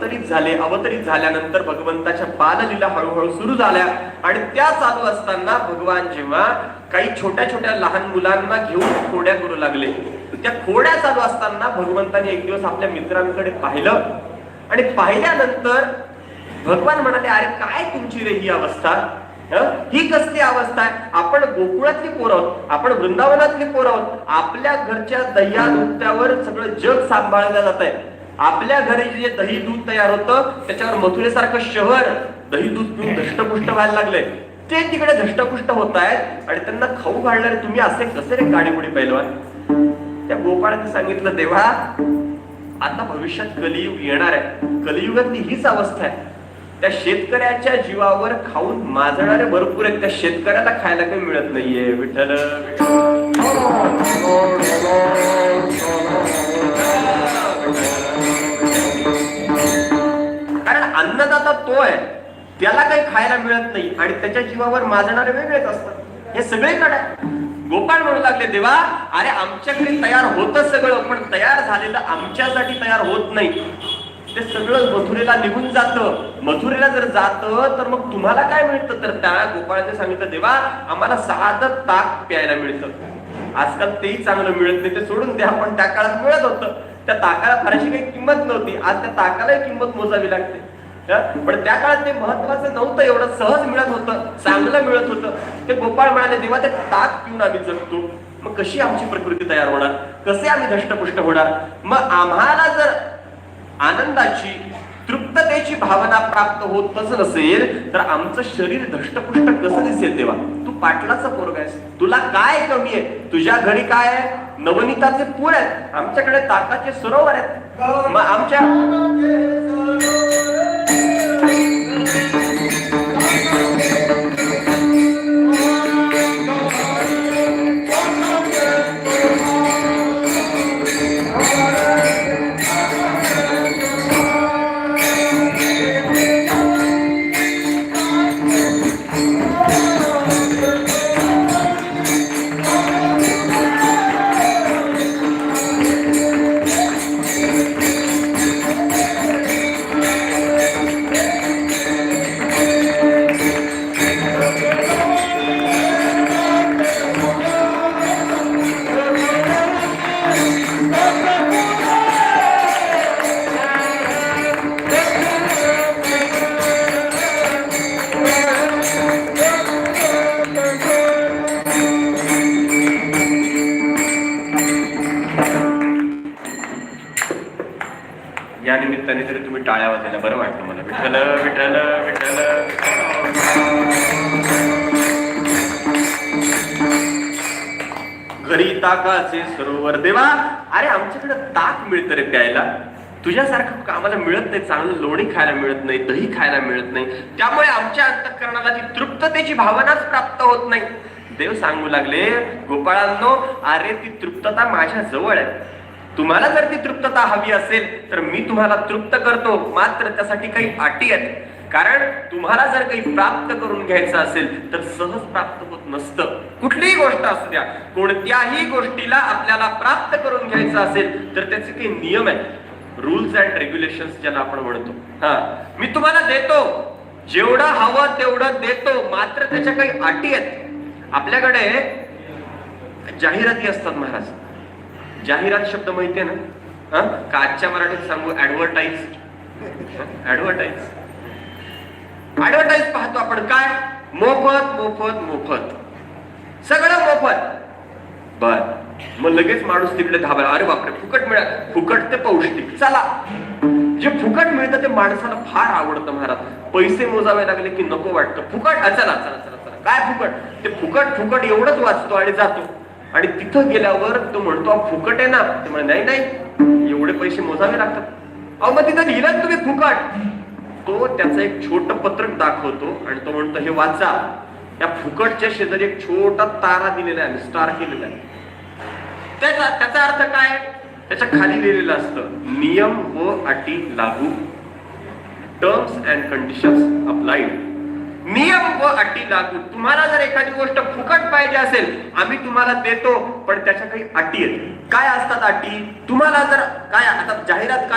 अवतरित झाले. अवतरित झाल्यानंतर भगवंताच्या बाललीला हळूहळू सुरू झाल्या आणि त्या चालू असताना भगवान जेव्हा काही छोट्या छोट्या लहान मुलांना घेऊन खोड्या करू लागले, त्या खोड्या चालू असताना भगवंताने एक दिवस आपल्या मित्रांकडे पाहिलं आणि पाहिल्यानंतर भगवान म्हणाले, अरे काय तुमची रे ही अवस्था, ही कसली अवस्था आहे? आपण गोकुळातली पोरं आहोत, आपण वृंदावनातली पोरं आहोत, आपल्या घरच्या दह्या दुधावर सगळं जग सांभाळलं जात आहे. आपल्या घरी जे दही दूध तयार होतं त्याच्यावर मथुरेसारखं शहर दही दूध पिऊन धष्टपुष्ट व्हायला लागले. ते तिकडे धष्टपुष्ट होत आहेत आणि त्यांना खाऊ घालणारे तुम्ही असे कसे रे गाडीपुढे पैलवान? त्या गोपाळाने सांगितलं, देवा आता भविष्यात कलियुग येणार आहे. कलियुगातली हीच अवस्था आहे. त्या शेतकऱ्याच्या जीवावर खाऊन माजणारे भरपूर आहेत, त्या शेतकऱ्याला खायला काही मिळत नाहीये. विठ्ठल कारण अन्नदाता तो आहे, त्याला काही खायला मिळत नाही आणि त्याच्या जीवावर माजणारे वेगळेच असतात. हे सगळीकडे गोपाळ म्हणू लागले, देवा अरे आमच्याकडे तयार होतं सगळं, पण तयार झालेलं आमच्यासाठी तयार होत नाही. ते सगळं मथुरेला निघून जातं. मथुरेला जर जातं तर मग तुम्हाला काय मिळतं? तर त्या गोपाळाने सांगितलं, देवा आम्हाला साधं ताक प्यायला मिळतं. आजकाल तेही चांगलं मिळत नाही, ते सोडून द्या, पण त्या काळात मिळत होतं. त्या ताकाला फारशी काही किंमत नव्हती, आज त्या ताकालाही किंमत मोजावी लागते. पण त्या काळात ते महत्वाचं नव्हतं, एवढं सहज मिळत होतं, चांगलं मिळत होतं. ते गोपाळ म्हणाले, देवा ते ताक पिऊन आम्ही जगतो, मग कशी आमची प्रकृती तयार होणार, कसे आम्ही धष्टपुष्ट होणार? मग आम्हाला जर आनंदाची तृप्ततेची भावना प्राप्त होतच नसेल तर आमचं शरीर धष्टपुष्ट कसं दिसेल? तेव्हा तू पाटलाचा पोरगा आहेस, तुला काय कमी आहे? तुझ्या घरी काय आहे? नवनीताचे पूर आहेत, आमच्याकडे ताकाचे सरोवर आहेत. मग आमच्या या निमित्ताने तरी तुम्ही टाळ्या वाजायला बरं वाटलं मला. विठ्ठल विठ्ठल विठ्ठल. घरी ताकाचे सरोवर, देवा अरे आमच्याकडे ताक मिळतं रे प्यायला, तुझ्यासारखं आम्हाला मिळत नाही. चांगलं लोणी खायला मिळत नाही, दही खायला मिळत नाही, त्यामुळे आमच्या अंतःकरणाला ती तृप्ततेची भावनाच प्राप्त होत नाही. देव सांगू लागले, गोपाळांनो अरे ती तृप्तता माझ्या जवळ आहे. तुम्हाला जर ती तृप्तता हवी असेल तर मी तुम्हाला तृप्त करतो, मात्र त्यासाठी काही अटी आहेत. कारण तुम्हाला जर काही प्राप्त करून घ्यायचं असेल तर सहज प्राप्त होत नसतं. कुठलीही गोष्ट असू द्या, कोणत्याही गोष्टीला आपल्याला प्राप्त करून घ्यायचं असेल तर त्याचे काही नियम आहेत, रूल्स अँड रेग्युलेशन्स ज्याला आपण म्हणतो. मी तुम्हाला देतो, जेवढं हवं तेवढं देतो, मात्र त्याच्या काही अटी आहेत. आपल्याकडे जाहिराती असतात महाराज. जाहिरात शब्द माहितीये ना? का आजच्या मराठीत सांगू? ऍडव्हर्टाईज. ऍडव्हर्टाईज पाहतो आपण, काय मोफत मोफत मोफत, सगळं मोफत. बर मग लगेच माणूस तिकडे धाबला, अरे बापरे फुकट मिळालं, फुकट ते पौष्टिक, चला. जे फुकट मिळतं ते माणसाला फार आवडतं महाराज. पैसे मोजावे लागले की नको वाटतं, फुकट चला चला चला चला, काय फुकट? ते फुकट फुकट एवढंच वाचतो आणि जातो. आणि तिथं गेल्यावर तो म्हणतो फुकट आहे ना, ते म्हणे नाही नाही एवढे पैसे मोजावे लागतात. अहो मग तिथं लिहिलं तुम्ही फुकट. तो त्याचं एक छोटं पत्रक दाखवतो आणि तो म्हणतो हे वाचा. त्या फुकटच्या शेजारी एक छोटा तारा दिलेला आहे, स्टार केलेला आहे. त्याचा अर्थ काय? त्याच्या खाली लिहिलेलं असतं नियम व अटी लागू, टर्म्स अँड कंडिशन्स अप्लाइड. नियम व अटी लागू. तुम्हाला जर एखादी गोष्ट फुकट पाहिजे असेल आम्ही तुम्हाला देतो, पण त्याच्या काही अटी आहेत. काय असतात अटी? तुम्हाला जर काय आता जाहिरात काय